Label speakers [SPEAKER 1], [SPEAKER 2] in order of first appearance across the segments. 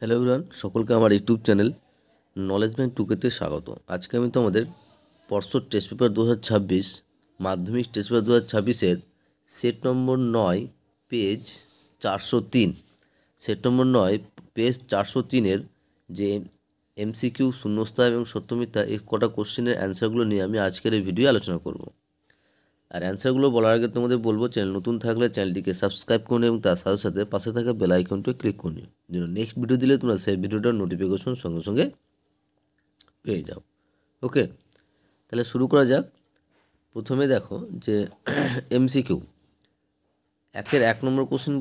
[SPEAKER 1] Hello everyone, সকলকে আমার YouTube channel knowledge bank টুকেতে স্বাগত। আজকে আমি তোমাদের পর্ষদ টেস্ট পেপার 2026 মাধ্যমিক test paper 2026-এর set number 9 page 403 set number 9 page 403-এর যে এমসিকিউ শূন্যস্থান এবং সত্যমিথ্যা এই কটা কোশ্চেনের অ্যান্সারগুলো নিয়ে আমি আজকের এই ভিডিও আলোচনা করব। আর অ্যান্সারগুলো বলার আগে তোমাদের বলবো, চ্যানেল নতুন থাকলে চ্যানেলটিকে সাবস্ক্রাইব করুন এবং তার সাথে সাথে পাশে থাকা বেল আইকনটি ক্লিক করুন, যেন নেক্সট ভিডিও দিলে তোমরা সেই ভিডিওটার নোটিফিকেশন সঙ্গে সঙ্গে পেয়ে যাও। ওকে, তাহলে শুরু করা যাক। প্রথমে দেখো যে এমসিকিউ একের 1 নম্বর কোশ্চেন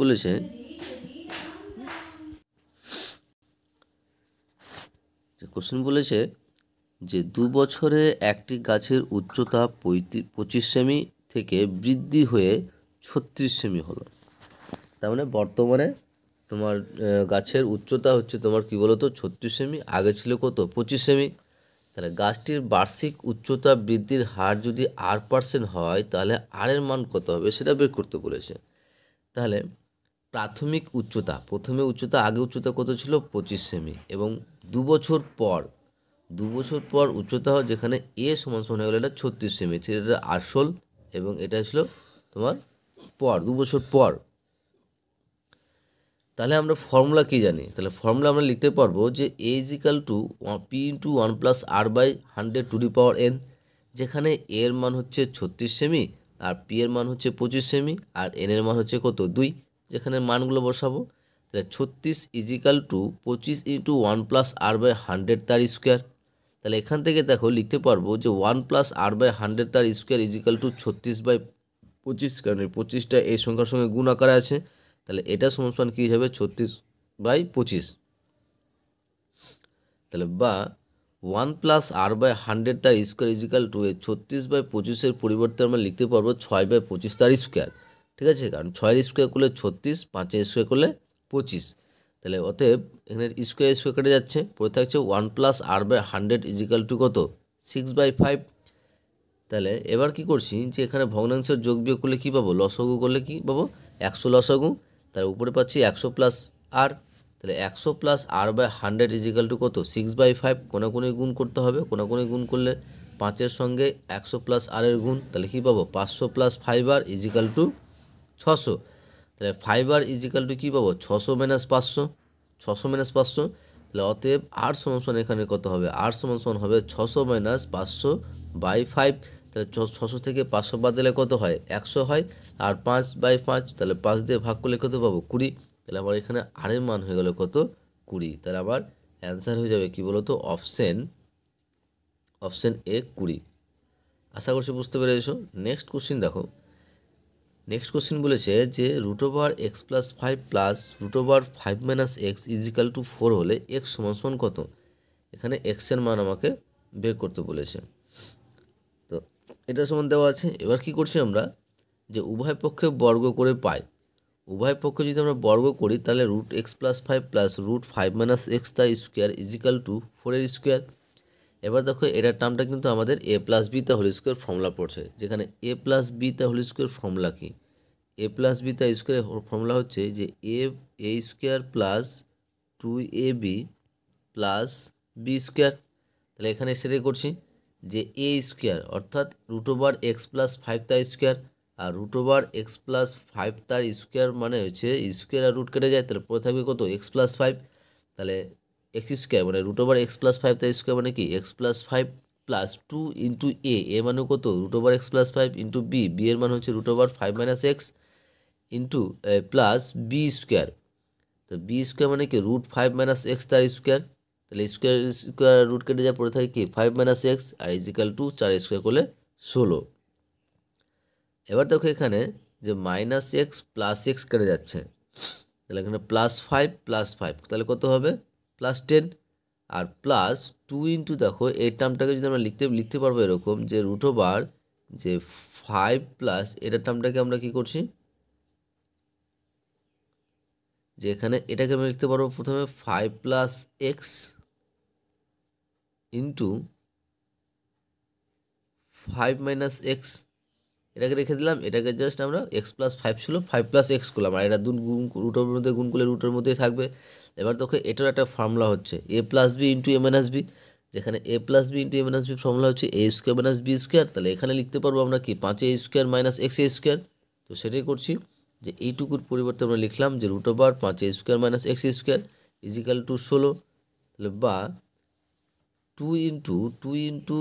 [SPEAKER 1] বলেছে যে 2 বছরে একটি গাছের উচ্চতা 25 সেমি থেকে বৃদ্ধি হয়ে 36 সেমি হলো। তার মানে বর্তমানে তোমার গাছের উচ্চতা হচ্ছে তোমার কী বলো তো 36 সেমি, আগে ছিল কত 25 সেমি। তাহলে গাছটির বার্ষিক উচ্চতা বৃদ্ধির হার যদি R% হয় তাহলে আর এর মান কত হবে সেটা বের করতে বলেছে। তাহলে প্রাথমিক উচ্চতা, প্রথমে উচ্চতা আগে উচ্চতা কত ছিল 25 সেমি, এবং 2 বছর পর উচ্চতা হয় যেখানে এ সমান সমান হয়ে গেলো এটা 36 সেমি, এটা আসল এবং এটা ছিল তোমার পর 2 বছর পর। তাহলে আমরা ফর্মুলা কী জানি? তাহলে ফর্মুলা আমরা লিখতে পারবো যে A is equal to P into 1+r/100⁴n, যেখানে এর মান হচ্ছে 36 সেমি আর পি এর মান হচ্ছে 25 সেমি আর এন এর মান হচ্ছে কত 2, যেখানে মানগুলো বসাবো। তাহলে 36 is equal two 25 into 1+r/100 তার স্কোয়ার। তাহলে এখান থেকে দেখো লিখতে পারবো যে 1+r/100 তার স্কোয়ার ইজ ইকাল টু 36/25, কারণ এই 25টা এই সংখ্যার সঙ্গে গুণ আকারে আছে। তাহলে এটা সমান কী হবে 36/25। তাহলে বা 1+r/100 তার স্কোয়ার ইজ ইকাল টু 36/25-এর পরিবর্তে আমরা লিখতে পারবো 6/25 তার স্কোয়ার। ঠিক আছে, কারণ 6-এর স্কোয়ার করলে 36, 5-এর স্কোয়ার করলে 25। তাহলে অতএব এখানে স্কোয়ার কেটে যাচ্ছে, পড়ে থাকছে 1+r/100 ইজ ইকাল টু কত 6/5। তাহলে এবার কি করছি যে এখানে ভগ্নাংশের যোগ বিয়োগ করলে কী পাবো, লসাগু করলে কী পাবো 100 লসাগু। তার উপরে পাচ্ছি 100 প্লাস আর, তাহলে 100 plus r/100 is equal two কত 6/5। কোনাকুনি গুণ করতে হবে, কোনাকুনি গুণ করলে 5-এর সঙ্গে 100 প্লাস r-এর গুণ, তাহলে কী পাবো 500 plus 5r is equal two 600। তাহলে 5r ইজ ইকাল টু কী পাবো 600 মাইনাস 500, 600 মাইনাস 500। তাহলে অতএব r সমান এখানে কত হবে, r সমান হবে 600 মাইনাস 500/5। তাহলে 600 থেকে 500 বাদ দিলে কত হয় 100 হয়, আর 5/5 তাহলে 5 দিয়ে ভাগ করলে কত পাবো 20। তাহলে আমার এখানে আর এর মান হয়ে গেল কত 20। তাহলে আমার অ্যান্সার হয়ে যাবে কি বলতো অপশন এ 20। আশা করছি বুঝতে পেরেছো। নেক্সট কোশ্চিন দেখো। নেক্সট কোশ্চিন বলেছে যে √(x+5 √5 - x is equal to 4 হলে x সমান কত। এখানে x এর মান আমাকে বের করতে বলেছে। তো এটা সমান দেওয়া আছে। এবার কি করছি আমরা যে উভয় পক্ষে বর্গ করে পাই, উভয় পক্ষে যদি আমরা বর্গ করি তাহলে √(x+5 √5 - x তার স্কোয়ার ইজ ইকাল টু 4-এর স্কোয়ার। এবার দেখো এটার টার্মটা কিন্তু আমাদের a+b তার হোল স্কোয়ার ফর্মুলা পড়ছে, যেখানে a+b তার হোল স্কোয়ার ফর্মুলা কি, a+b তার স্কোয়ার ফর্মুলা হচ্ছে যে a square plus 2ab plus b square. তাহলে এখানে সেটাই করছি যে এ স্কোয়ার অর্থাৎ √(x+5 তার স্কোয়ার, আর √(x+5 তার স্কোয়ার মানে হচ্ছে স্কোয়ার আর রুট কেটে যায়, তাহলে পরে থাকবে কত x+5। তাহলে এক্স স্কোয়ার মানে √(x+5 তার স্কোয়ার মানে কি x+5 প্লাস 2 ইন্টু এ মানে কত √(x+5 ইন্টু বি এর মান হচ্ছে √5 - x into plus b square. তো বি স্কোয়ার মানে কি √5 - x তার স্কোয়ার। তাহলে স্কোয়ার রুট কেটে যা পড়ে থাকে কি 5 - x আর ইজ ইকাল টু 4 স্কোয়ার করলে 16। এবার দেখো এখানে যে -x প্লাস x কেটে যাচ্ছে, তাহলে এখানে +5 + 5 তাহলে কত হবে +10, আর প্লাস 2 ইন্টু দেখো এই টার্মটাকে যদি আমরা লিখতে পারবো এরকম যে যে 5 প্লাস এটার টার্মটাকে আমরা কি করছি যে এখানে এটাকে আমরা লিখতে পারবো প্রথমে 5 + x ইন্টু 5 - x, এটাকে রেখে দিলাম, এটাকে জাস্ট আমরা এক্স প্লাস 5 ছিল 5 প্লাস এক্স করলাম, আর এটা গুণ রুটের মধ্যে গুণ করলে রুটের মধ্যেই থাকবে। এবার দেখো এটার একটা ফর্মুলা হচ্ছে a plus b into a minus b, যেখানে a plus b into a minus b formula হচ্ছে a square minus b square. তাহলে এখানে লিখতে পারবো আমরা কি 5a square minus x a square. তো সেটাই করছি, যে এইটুকুর পরিবর্তে আমরা লিখলাম যে root over 5a square minus x square is equal to 16, তাহলে বা 2 ইন্টু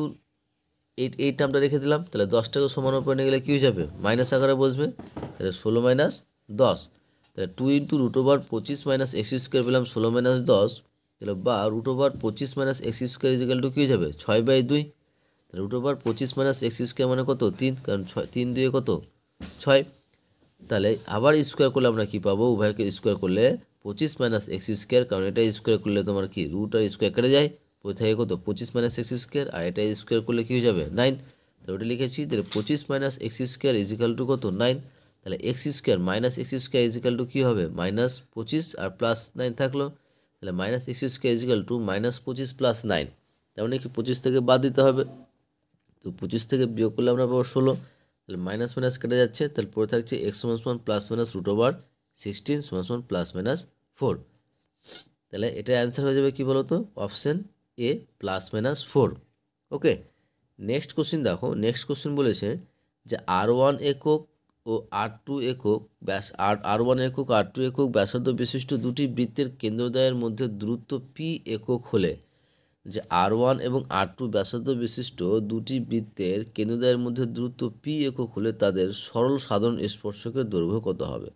[SPEAKER 1] এই টার্মটা রেখে দিলাম। তাহলে 10টাকে সমান উপরে নিয়ে গেলে কী হয়ে যাবে, মাইনাস আকারে বসবে। তাহলে 16 মাইনাস 10, তাহলে 2 into root over 25 minus x square পেলাম 16 মাইনাস 10, তাহলে বা root over 25 minus x square is equal to কী হয়ে যাবে 6/2। তাহলে root over 25 minus x square মানে কত 3, কারণ 3 2 কত 6। তাহলে আবার স্কোয়ার করলে আমরা কি পাবো, উভয়কে স্কোয়ার করলে 25 মাইনাস এক্স স্কোয়ার, কারণ এটা স্কোয়ার করলে তোমার কি রুট আর স্কোয়ার কেটে যায়, থাকে কত 25 মাইনাস এক্স স্কোয়ার, আর এটা স্কোয়ার করলে কী হয়ে যাবে 9। তাহলে ওটা লিখেছি, তাহলে 25 minus x square is equal to কত 9। তাহলে x square minus x square is equal to কী হবে -25 আর প্লাস 9 থাকলো, তাহলে minus x square is equal to -25 plus 9, তার মানে কি 25 থেকে বাদ দিতে হবে। তো 25 থেকে বিয়োগ করলে আমরা পাবো 16, তাহলে মাইনাস মাইনাস কেটে যাচ্ছে, তাহলে পরে থাকছে এক্স সমান সমান প্লাস মাইনাস রুট ওভার 16 সমান সমান প্লাস মাইনাস 4। তাহলে এটার অ্যান্সার হয়ে যাবে কি বলতো, option A +-4। Okay, next question দেখো, নেক্সট কোশ্চিন বলেছে যে R1 একক ও R2 একক ব্যাস R1 একক R2 একক ব্যাসার্ধ বিশিষ্ট দুটি বৃত্তের কেন্দ্রদ্বয়ের মধ্যে দূরত্ব P একক হলে, যে R1 এবং R2 ব্যাসার্ধ বিশিষ্ট দুটি বৃত্তের কেন্দ্রদ্বয়ের মধ্যে দূরত্ব P একক হলে তাদের সরল সাধারণ স্পর্শকের দৈর্ঘ্য কত হবে।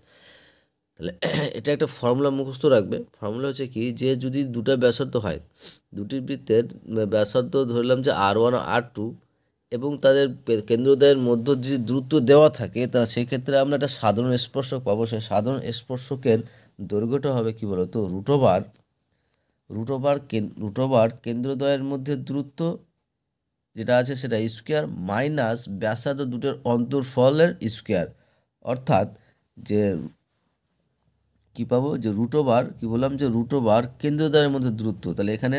[SPEAKER 1] তাহলে এটা একটা ফর্মুলা মুখস্থ রাখবে। ফর্মুলা হচ্ছে কি, যে যদি দুটো ব্যাসার্ধ হয়, দুটি বৃত্তের ব্যাসার্ধ ধরলাম যে R1 আর R2 এবং তাদের কেন্দ্রদ্বয়ের মধ্য যদি দূরত্ব দেওয়া থাকে, তা সেক্ষেত্রে আমরা একটা সাধারণ স্পর্শক পাবো। সেই সাধারণ স্পর্শকের দৈর্ঘ্যটা হবে কি বলতো, রুট ওভার কেন্দ্রদ্বয়ের মধ্যে দূরত্ব যেটা আছে সেটা স্কোয়ার মাইনাস ব্যাসার্ধ দুটোর অন্তর্ফলের স্কোয়ার, অর্থাৎ যে কি পাবো, যে রুট ওভার কি বললাম, যে রুট ওভার কেন্দ্রদ্বয়ের মধ্যে দূরত্ব। তাহলে এখানে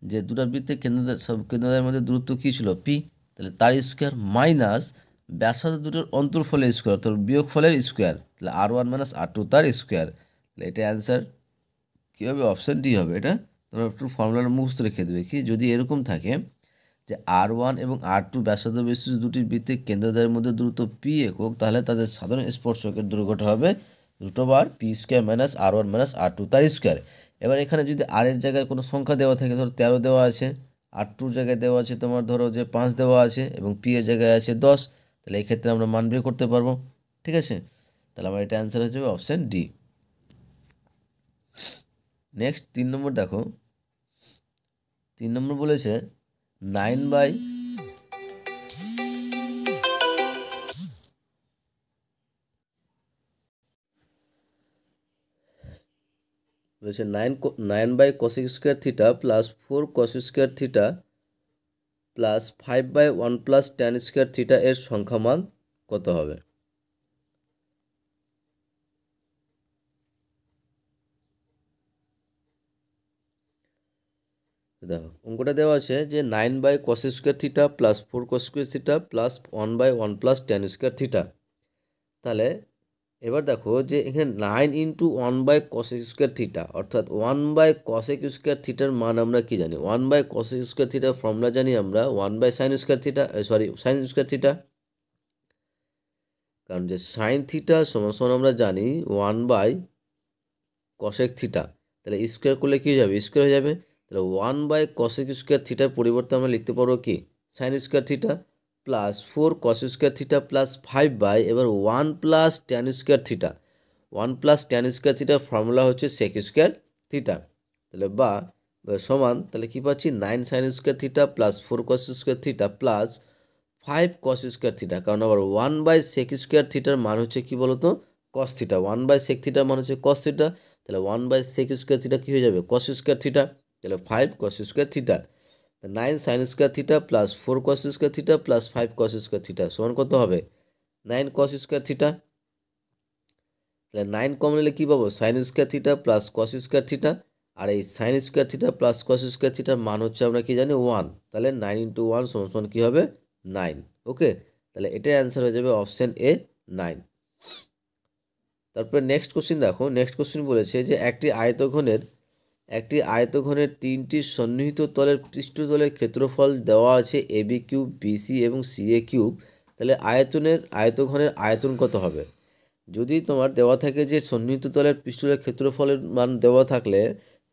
[SPEAKER 1] যে দুটো বৃত্তের কেন্দ্রদ্বয়ের মধ্যে দূরত্ব কী ছিল পি, তাহলে তার স্কোয়ার মাইনাস ব্যাসার্ধ দুটোর অন্তর্ফলের স্কোয়ার অর্থাৎ বিয়োগফলের স্কোয়ার, তাহলে R1 - R2 তার স্কোয়ার। তাহলে এটা অ্যান্সার কী হবে, অপশান ডি হবে। এটা তোমরা একটু ফর্মুলার মুখস্থ রেখে দেবে কি, যদি এরকম থাকে যে R1 এবং R2 ব্যাসার্ধ বিশিষ্ট দুটি বৃত্তের কেন্দ্রদ্বয়ের মধ্যে দূরত্ব পি একক, তাহলে তাদের সাধারণ স্পর্শকের দৈর্ঘ্যটা হবে root over P² minus R1 minus R2 তার স্কোয়ার। এবার এখানে যদি আর এর জায়গায় কোনো সংখ্যা দেওয়া থাকে, ধরো 13 দেওয়া আছে, R2 জায়গায় দেওয়া আছে তোমার ধরো যে 5 দেওয়া আছে, এবং পি এর জায়গায় আছে 10, তাহলে এই ক্ষেত্রে আমরা মান বের করতে পারবো। ঠিক আছে, তাহলে আমার এটা অ্যান্সার হয়ে যাবে অপশান ডি। নেক্সট 3 নম্বর দেখো, 3 নম্বর বলেছে 9 বাই বলেছে 9 by cosec square theta plus 4 cos square theta plus 5/1 plus tan square theta এর সংখ্যা মান কত হবে। দেখো অঙ্কটা দেওয়া আছে যে 9 by cos square theta plus 4 cos square theta plus 1/1 plus tan square theta. তাহলে এবার দেখো যে এখানে 9 into 1 by cosec square theta, অর্থাৎ 1 বাই cosec স্কোয়ার থিটার মান আমরা কি জানি, 1 বাই cosec স্কোয়ার থিটার ফর্মুলা জানি আমরা 1 by sine square theta, sine square theta, কারণ যে সাইন থিটা সমান সমান আমরা জানি 1 বাই cosec থিটা, তাহলে স্কোয়ার করলে কী হয়ে যাবে, স্কোয়ার হয়ে যাবে। তাহলে 1 বাই cosec স্কোয়ার থিটার পরিবর্তে আমরা লিখতে পারবো কি sine square theta plus 4 cos square theta plus 5 by এবার 1 plus tan square theta, 1 plus tan square থিটার ফর্মুলা হচ্ছে sec স্কোয়ার থিটা। তাহলে বা সমান, তাহলে কী পাচ্ছি 9 sine square theta plus 4 cos square theta plus 5 cos square theta, কারণ আবার 1 বাই sec স্কোয়ার থিটার মান হচ্ছে কি বলতো cos থিটা, 1 বাই sec থিটার মান হচ্ছে cos থিটা, তাহলে 1 বাই sec স্কোয়ার থিটা কী হয়ে যাবে cos স্কোয়ার থিটা, তাহলে 5 cos square theta. 9 sine square theta plus 4 cos square theta plus 5 cos square theta সমান কত হবে 9 cos স্কোয়ার থিটা। তাহলে 9 কমন নিলে কী পাবো, sine square theta plus cos square theta, আর এই sine square theta plus cos square থিটার মান হচ্ছে আমরা কি জানি 1, তাহলে 9 ইন্টু 1 সমান সমান কী হবে 9। ওকে, তাহলে এটার অ্যান্সার হয়ে যাবে অপশান এ 9। তারপরে নেক্সট কোশ্চিন দেখো, নেক্সট কোশ্চিন বলেছে যে একটি আয়তঘনের 3টি সন্নিহিত তলের পৃষ্ঠতলের ক্ষেত্রফল দেওয়া আছে এবি কিউব, বিসি এবং সিএ কিউব। তাহলে আয়তঘনের আয়তন কত হবে? যদি তোমার দেওয়া থাকে যে সন্নিহিত তলের পৃষ্ঠতলের ক্ষেত্রফলের মান দেওয়া থাকলে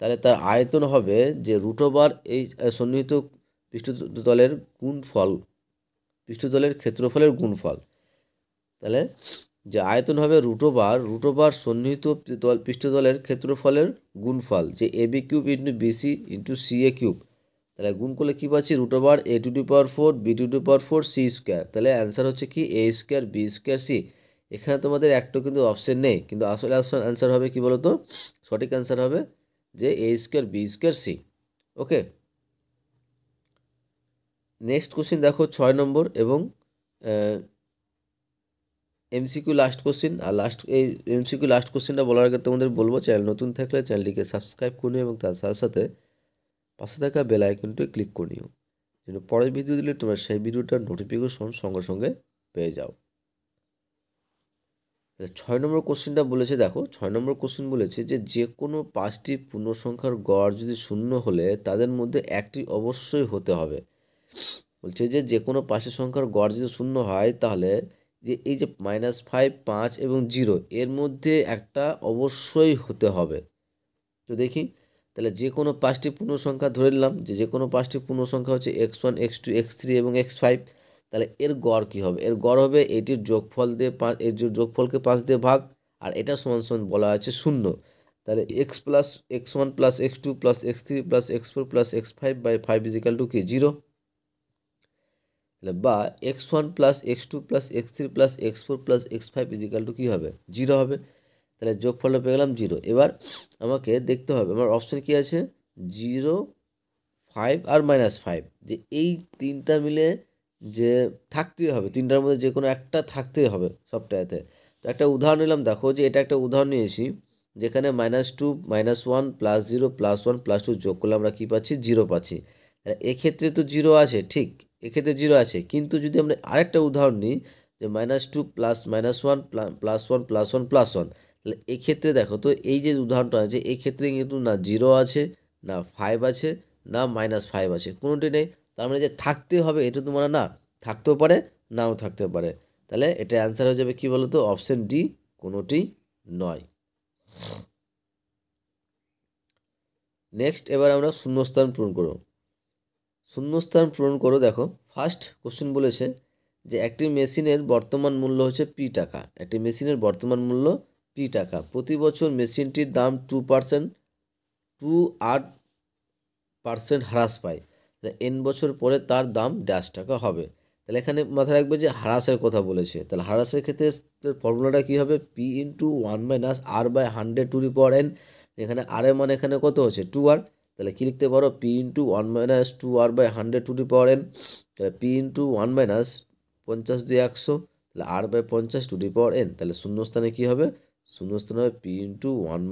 [SPEAKER 1] তাহলে তার আয়তন হবে যে √, এই সন্নিহিত পৃষ্ঠতলের গুণফল, পৃষ্ঠতলের ক্ষেত্রফলের গুণফল। তাহলে যে আয়তন হবে √, সন্নিহিত পৃষ্ঠতলের ক্ষেত্রফলের গুণফল, যে AB cube into BC into CA cube. তাহলে গুণ করলে কী পাচ্ছি? √a⁴ b⁴ c square. তাহলে অ্যান্সার হচ্ছে কি a square b square c। এখানে তোমাদের একটা কিন্তু অপশন নেই, কিন্তু আসলে অ্যান্সার হবে কি বলতো? সঠিক অ্যান্সার হবে যে a square b square c। Okay, next question দেখো 6 নম্বর এবং এমসিকিউ লাস্ট কোশ্চিন। আর এই এমসিকিউ লাস্ট কোশ্চিনটা বলার আগে তোমাদের বলবো, চ্যানেল নতুন থাকলে চ্যানেলটিকে সাবস্ক্রাইব করে নিও এবং তার সাথে সাথে পাশে থাকা বেল আইকনটি ক্লিক করে নিও, যেন পরের ভিডিও দিলে তোমরা সেই ভিডিওটার নোটিফিকেশন সঙ্গে সঙ্গে পেয়ে যাও। 6 নম্বর কোশ্চিনটা বলেছে, দেখো 6 নম্বর কোশ্চিন বলেছে যে কোনো 5টি পূর্ণসংখ্যার গড় যদি শূন্য হলে তাদের মধ্যে একটি অবশ্যই হতে হবে। বলছে যে কোনো 5টি সংখ্যার গড় যদি শূন্য হয় তাহলে যে এই যে -5, 5 এবং 0 এর মধ্যে একটা অবশ্যই হতে হবে। তো দেখি, তাহলে যে কোনো 5টি পূর্ণ সংখ্যা ধরে নিলাম যে কোনো 5টি পূর্ণ সংখ্যা হচ্ছে x1, x2, x3 এবং x5। তাহলে এর গড় কী হবে? এর গড় হবে এটির যোগফল দিয়ে এর যোগফলকে 5 দিয়ে ভাগ, আর এটা সমান সমান বলা আছে 0। তাহলে x+x1 + x2 + x3 + x4 + x5/5 = কি? 0। তাহলে বা x1 + x2 + x3 + x4 + x5 = কী হবে? 0 হবে। তাহলে যোগফলটা পেয়ে গেলাম 0। এবার আমাকে দেখতে হবে আমার অপশান কী আছে? 0, 5 আর -5, যে এই তিনটা মিলে যে থাকতেই হবে, তিনটার মধ্যে যে কোনো একটা থাকতেই হবে সবটাতে। তো একটা উদাহরণ নিলাম, দেখো যে এটা একটা উদাহরণ নিয়েছি যেখানে -2, -1 + 0 + 1 + 2 যোগ করলে আমরা কী পাচ্ছি? 0 পাচ্ছি। এক্ষেত্রে তো 0 আছে, ঠিক, এক্ষেত্রে 0 আছে, কিন্তু যদি আমরা আরেকটা উদাহরণ নিই যে -2 + -1 + 1 + 1 + 1, তাহলে এক্ষেত্রে দেখো তো এই যে উদাহরণটা আছে এই ক্ষেত্রে কিন্তু না 0 আছে, না 5 আছে, না -5 আছে, কোনোটি নেই। তার মানে যে থাকতে হবে এটা তো মানে না, থাকতেও পারে নাও থাকতে পারে। তাহলে এটা অ্যান্সার হয়ে যাবে কি বলো তো? অপশন ডি, কোনোটি নয়। নেক্সট এবার আমরা শূন্যস্থান পূরণ করব। শূন্যস্থান পূরণ করো। দেখো ফার্স্ট কোশ্চেন বলেছে যে একটি মেশিনের বর্তমান মূল্য হচ্ছে পি টাকা। একটি মেশিনের বর্তমান মূল্য পি টাকা। প্রতি বছর মেশিনটির দাম 2% হ্রাস পায়। এন বছর পরে তার দাম টাকা হবে। তাহলে এখানে মাথায় রাখবে যে হ্রাসের কথা বলেছে। তাহলে হ্রাসের ক্ষেত্রে ফর্মুলাটা কী হবে? P into 1 - r/100 n। এখানে আর এর মানে এখানে কত হচ্ছে? 2r। তাহলে কী লিখতে পারো? পি ইন্টু 1 - 2r/100 তাহলে পি ইন্টু 1 - 50 × 100, তাহলে r/50 তাহলে শূন্যস্থানে কী হবে? শূন্যস্থানে হবে পি ইন্টু 1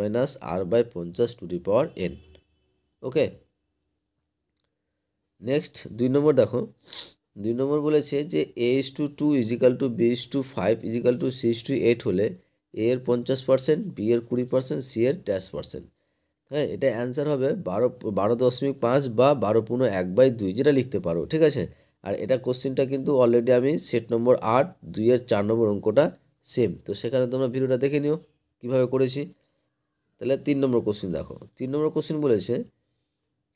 [SPEAKER 1] - r/50 ওকে। নেক্সট 2 নম্বর দেখো, 2 নম্বর বলেছে যে a:2 = b:5 = c:8 হলে a এর 50%, b এর 20%, c এর %। হ্যাঁ, এটা অ্যান্সার হবে 12.5 বা 12.1/2, যেটা লিখতে পারো, ঠিক আছে। আর এটা কোশ্চেনটা কিন্তু অলরেডি আমি সেট নম্বর 8, 2-এর 4 নম্বর অঙ্কটা সেম, তো সেখানে তোমরা ভিডিওটা দেখে নিও কীভাবে করেছি। তাহলে 3 নম্বর কোশ্চেন দেখো, 3 নম্বর কোশ্চেন বলেছে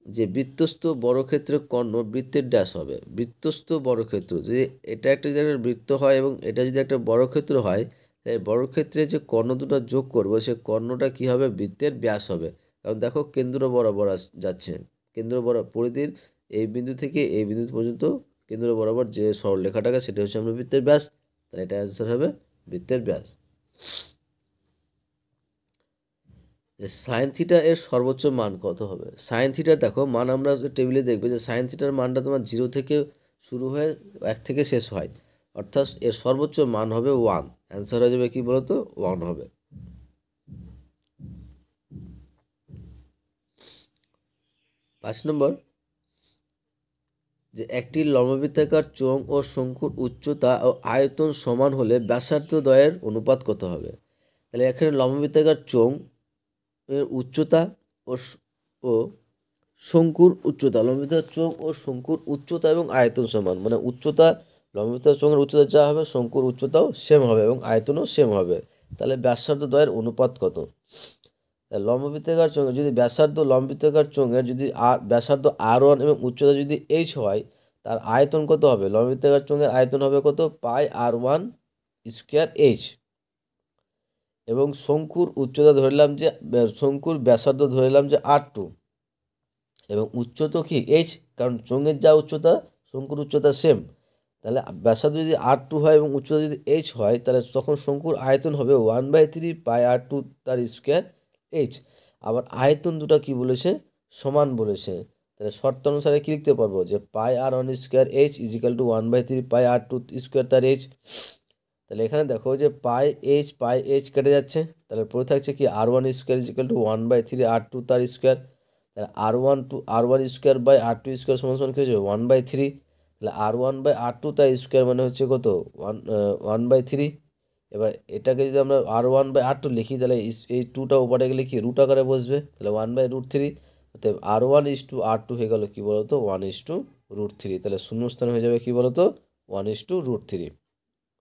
[SPEAKER 1] যে বৃত্তস্থ বর্গক্ষেত্রের কর্ণ বৃত্তের ড্যাশ হবে। বৃত্তস্থ বর্গক্ষেত্র যদি এটা একটা জায়গার বৃত্ত হয় এবং এটা যদি একটা বর্গক্ষেত্র হয়, তাই বর্গক্ষেত্রে যে কর্ণ দুটো যোগ করবো সে কর্ণটা কী হবে? বৃত্তের ব্যাস হবে। কারণ দেখো কেন্দ্র বরাবর যাচ্ছে, কেন্দ্র বরাবর পরিধির এই বিন্দু থেকে এই বিন্দু পর্যন্ত কেন্দ্র বরাবর যে সরলরেখাটাকে সেটা হচ্ছে আমরা বৃত্তের ব্যাস। তাহলে এটা অ্যান্সার হবে বৃত্তের ব্যাস। সাইন থিটা এর সর্বোচ্চ মান কত হবে? সাইন থিটার দেখো মান আমরা টেবিলে দেখবে যে সাইন থিটার মানটা তোমার 0 থেকে শুরু হয়ে 1 থেকে শেষ হয়, অর্থাৎ এর সর্বোচ্চ মান হবে 1। অ্যান্সার হয়ে যাবে কি বলতো? 1 হবে। পাঁচ নম্বর, যে একটি লম্ববৃত্তাকার চোঙ ও শঙ্কুর উচ্চতা ও আয়তন সমান হলে ব্যাসার্ধ দ্বয়ের অনুপাত কত হবে? তাহলে এখানে লম্ববৃত্তাকার চোঙ এর উচ্চতা ও ও শঙ্কুর উচ্চতা, লম্ববৃত্তাকার চোঙ ও শঙ্কুর উচ্চতা এবং আয়তন সমান, মানে উচ্চতা লম্ববৃত্তাকার চোঙের উচ্চতা যা হবে শঙ্কুর উচ্চতাও সেম হবে এবং আয়তনও সেম হবে। তাহলে ব্যাসার্ধ দ্বয়ের অনুপাত কত? লম্ববৃত্তাকার চোঙের যদি লম্ববৃত্তাকার চোঙের যদি ব্যাসার্ধ R1 এবং উচ্চতা যদি H হয়, তার আয়তন কত হবে? লম্ববৃত্তাকার চোঙের আয়তন হবে কত? পাই R1 স্কোয়ার H। এবং শঙ্কুর উচ্চতা ধরলাম যে শঙ্কুর ব্যাসার্ধ ধরলাম যে R2 এবং উচ্চতা কি H, কারণ চোঙের যা উচ্চতা শঙ্কুর উচ্চতা সেম। তাহলে ব্যাসার্ধ যদি R2 হয় এবং উচ্চতা যদি H হয়, তাহলে তখন শঙ্কুর আয়তন হবে 1/3 পাই R2 তার স্কোয়ার H। আবার আয়তন দুটো কি বলেছে? সমান বলেছে। তাহলে শর্ত অনুসারে কি লিখতে পারবো? যে pi R1 square H is equal to 1/3 pi R2 square তার H। তাহলে এখানে দেখো যে পাই H কেটে যাচ্ছে, তাহলে পড়ে থাকছে কি R1 square is equal to 1/3 R2 তার স্কোয়ার। তাহলে R1 square by R2 square সমান সমান কি হচ্ছে? 1/3। তাহলে R1/R2 তার স্কোয়ার মানে হচ্ছে কত? 1/3। এবার এটাকে যদি আমরা R1/R2 লিখি, তাহলে এই টুটা ওপারে গেলে কি রুট আকারে বসবে, তাহলে 1/√3। অতএব R1:R2 হয়ে গেল কি বলতো? 1:√3। তাহলে শূন্যস্থান হয়ে যাবে কি বলতো? 1:√3।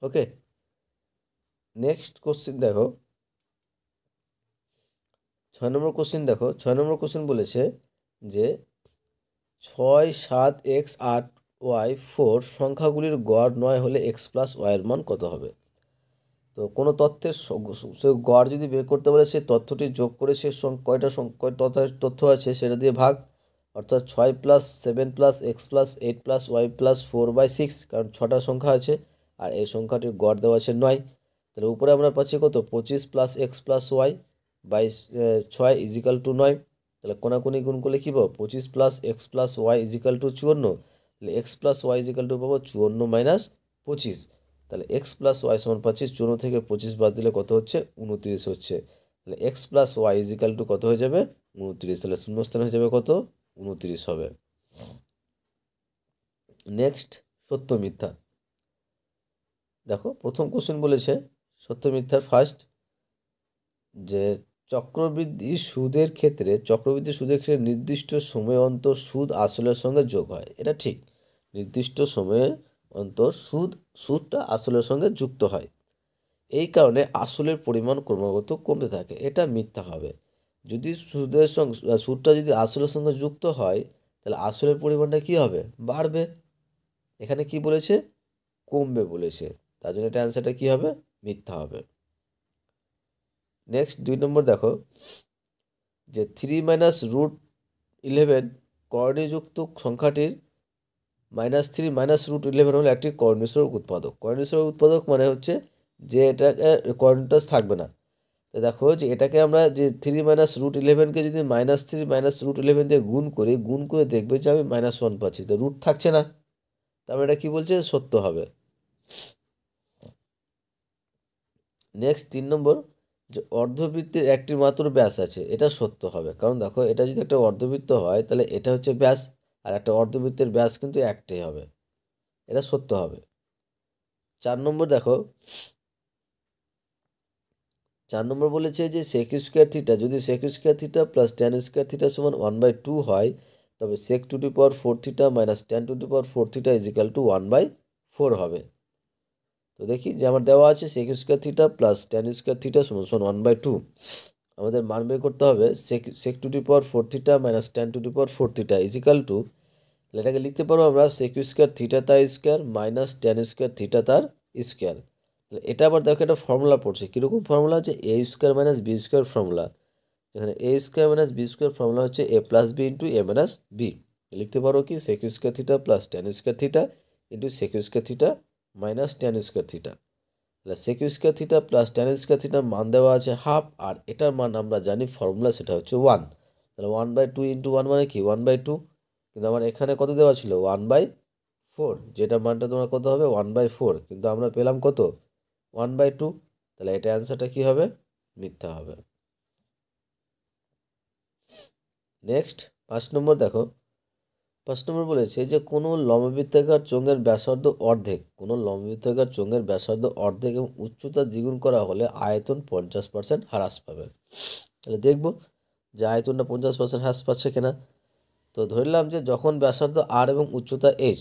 [SPEAKER 1] ওকে, নেক্সট কোশ্চেন দেখো, 6 নম্বর কোশ্চেন দেখো। 6 নম্বর কোশ্চেন বলেছে যে 6, 7, x, 8, y, 4 সংখ্যাগুলির গড় 9 হলে x+y এর মান কত হবে? তো কোনো তথ্যের সে গড় যদি বের করতে বলে, সে তথ্যটি যোগ করে সে কয়টা তথ্য আছে সেটা দিয়ে ভাগ, অর্থাৎ 6+7+x+8+y+4/6, কারণ 6টা সংখ্যা আছে আর এই সংখ্যাটির গড় দেওয়া আছে 9। তাহলে উপরে আমরা পাচ্ছি কত? 25+x+y/6 is equal two 9। তাহলে কোনাকুনি গুণ করলে কী পাবো? 25+x+y is equal two 54। তাহলে x+y ইজিক্যাল টু পাবো 54 - 25। তাহলে x+y সমান পাচ্ছি 54 থেকে 25 বাদ দিলে কত হচ্ছে? 29 হচ্ছে। তাহলে x+y ইজিক্যাল টু কত হয়ে যাবে? 29। তাহলে শূন্যস্থান হয়ে যাবে কত? 29 হবে। নেক্সট, সত্য মিথ্যা। দেখো প্রথম কোশ্চেন বলেছে সত্য মিথ্যার ফার্স্ট, যে চক্রবৃদ্ধি সুদের ক্ষেত্রে নির্দিষ্ট সময় অন্তর সুদ আসলের সঙ্গে যোগ হয়। এটা ঠিক, নির্দিষ্ট সময়ের অন্তর সুদটা আসলের সঙ্গে যুক্ত হয়। এই কারণে আসলের পরিমাণ ক্রমাগত কমতে থাকে। এটা মিথ্যা হবে। যদি সুদটা যদি আসলের সঙ্গে যুক্ত হয়, তাহলে আসলের পরিমাণটা কি হবে? বাড়বে। এখানে কি বলেছে? কমবে বলেছে। তার জন্য এটা অ্যান্সারটা কি হবে? মিথ্যা হবে। নেক্সট 2 নম্বর দেখো, যে 3 - কর্ণীযুক্ত সংখ্যাটির -3 - √11 হলো একটি কর্ণীয় উৎপাদক। কর্ণীয় উৎপাদক মানে হচ্ছে যে এটা কর্ণটা থাকবে না। তো দেখো যে এটাকে আমরা যে 3 - √11কে যদি -3 - √11 দিয়ে গুণ করে দেখবে যে আমি -1 পাচ্ছি, তো রুট থাকছে না, তারপরে এটা কি বলছে? সত্য হবে। নেক্সট 3 নম্বর, যে অর্ধবৃত্তের একটি মাত্র ব্যাস আছে, এটা সত্য হবে। কারণ দেখো এটা যদি একটা অর্ধবৃত্ত হয়, তাহলে এটা হচ্ছে ব্যাস, আর একটা অর্ধবৃত্তের ব্যাস কিন্তু একটাই হবে, এটা সত্য হবে। 4 নম্বর দেখো, 4 নম্বর বলেছে যে sec² যদি sec² প্লাস tan² সমান 1/2 হয়, তবে sec⁴ minus tan⁴ is equal two 1/4 হবে। তো দেখি যে আমার দেওয়া আছে sec² প্লাস tan² সমান সমান 1/2। আমাদের মান বের করতে হবে sec⁴ minus tan⁴ is equal two, এটাকে লিখতে পারবো আমরা sec² তার স্কোয়ার মাইনাস tan² তার স্কোয়ার। এটা আবার দেখো একটা ফর্মুলা পড়ছে, কীরকম ফর্মুলা? হচ্ছে a² মাইনাস b² ফর্মুলা। এখানে a² মাইনাস b² ফর্মুলা হচ্ছে a+b into a minus b। লিখতে পারো কি sec² plus tan² into sec² minus tan²। তাহলে sec² প্লাস tan² মান দেওয়া আছে হাফ, আর এটার মান আমরা জানি ফর্মুলা, সেটা হচ্ছে 1। তাহলে 1/2 ইন্টু 1 মানে কি 1/2, কিন্তু আমার এখানে কত দেওয়া ছিল? 1/4, যেটা মানটা তোমার কত হবে? 1/4, কিন্তু আমরা পেলাম কত? 1/2। তাহলে এটা অ্যান্সারটা কি হবে? মিথ্যা হবে। নেক্সট 5 নম্বর দেখো, ফার্স্ট নম্বর বলেছে যে কোনো লম্ববৃত্তাকার চোঙের ব্যাসার্ধ অর্ধেক, কোনো লম্ববৃত্তাকার চোঙের ব্যাসার্ধ অর্ধেক এবং উচ্চতা দ্বিগুণ করা হলে আয়তন 50% হ্রাস পাবে। তাহলে দেখব যে আয়তনটা 50% হ্রাস পাচ্ছে কিনা। তো ধরলাম যে যখন ব্যাসার্ধ আর এবং উচ্চতা এইচ,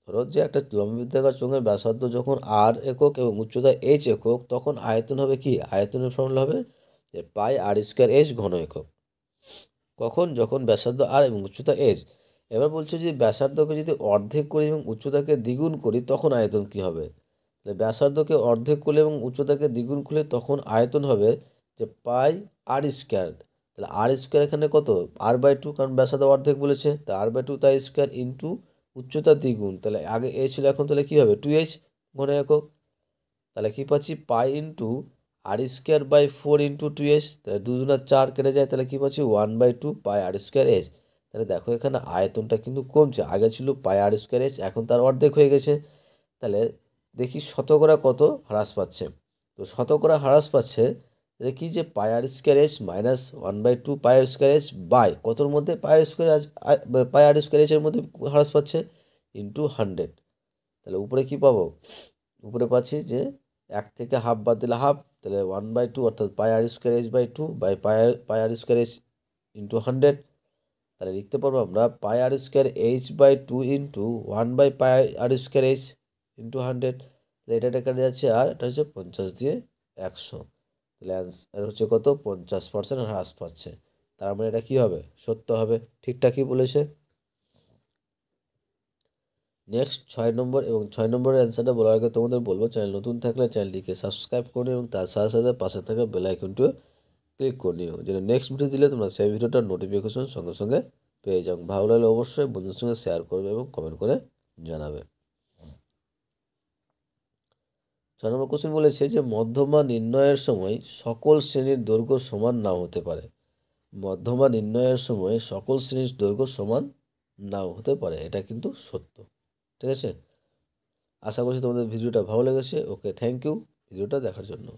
[SPEAKER 1] ধরো যে একটা লম্ববৃত্তাকার চোঙের ব্যাসার্ধ যখন আর একক এবং উচ্চতা এইচ একক, তখন আয়তন হবে কি, আয়তনের ফর্মুলা হবে যে পাই আর স্কোয়ার এইচ ঘন একক। কখন, যখন ব্যাসার্ধ আর এবং উচ্চতা এইচ। এবার বলছে যে ব্যাসার্ধকে যদি অর্ধেক করি এবং উচ্চতাকে দ্বিগুণ করি তখন আয়তন কি হবে। তাহলে ব্যাসার্ধকে অর্ধেক করলে এবং উচ্চতাকে দ্বিগুণ করলে তখন আয়তন হবে যে পাই আর স্কোয়ার। তাহলে আর স্কোয়ার এখানে কত, r/2, কারণ ব্যাসার্ধ অর্ধেক বলেছে, তা r/2 তাই স্কোয়ার ইন্টু উচ্চতা দ্বিগুণ, তাহলে আগে এ ছিল এখন তাহলে কী হবে 2h ঘন একক। তাহলে কী পাচ্ছি pi into r²/4 into 2h, তাহলে 2 দুগুণে 4 কেটে যায়, তাহলে কী পাচ্ছি 1/2 পাই r² h। তাহলে দেখো এখানে আয়তনটা কিন্তু কমছে, আগে ছিল পাই r² h, এখন তার অর্ধেক হয়ে গেছে। তাহলে দেখি শতকরা কত হ্রাস পাচ্ছে। তো শতকরা হ্রাস পাচ্ছে দেখি যে pi r² h minus 1/2 pi r² h by কতর মধ্যে পাই r² h এর মধ্যে হ্রাস পাচ্ছে ইন্টু 100। তাহলে উপরে কি পাবো, উপরে পাচ্ছি যে 1 থেকে হাফ বাদ দিলে হাফ, তাহলে 1/2 অর্থাৎ pi r² h/2 by pi r² h into 100। তাহলে লিখতে পারবো আমরা পাই r² h/2 ইন্টু 1/পাই r² h ইন্টু 100। তাহলে এটা কেটে যাচ্ছে আর এটা হচ্ছে 50 দিয়ে 100। তাহলে অ্যান্সার হচ্ছে কত, 50% হ্রাস পাচ্ছে। তার মানে এটা কি হবে, সত্য হবে। ঠিকঠাকই বলেছে। নেক্সট 6 নম্বর, এবং 6 নম্বরের অ্যান্সারটা বলার আগে তোমাদের বলবো চ্যানেল নতুন থাকলে চ্যানেলটিকে সাবস্ক্রাইব করে এবং তার সাথে সাথে পাশে থাকা বেল আইকনটিও ক্লিক করে নিও, যেন নেক্সট ভিডিও দিলে তোমরা সেই ভিডিওটার নোটিফিকেশন সঙ্গে সঙ্গে পেয়ে যাও। ভালো লাগলে অবশ্যই বন্ধুদের সঙ্গে শেয়ার করবে এবং কমেন্ট করে জানাবে। 6 নম্বর কোশ্চেন বলেছে যে মধ্যমা নির্ণয়ের সময় সকল শ্রেণীর দৈর্ঘ্য সমান নাও হতে পারে। মধ্যমা নির্ণয়ের সময় সকল শ্রেণীর দৈর্ঘ্য সমান নাও হতে পারে, এটা কিন্তু সত্য। ঠিক আছে, আশা করছি তোমাদের ভিডিওটা ভালো লেগেছে। ওকে, থ্যাংক ইউ ভিডিওটা দেখার জন্য।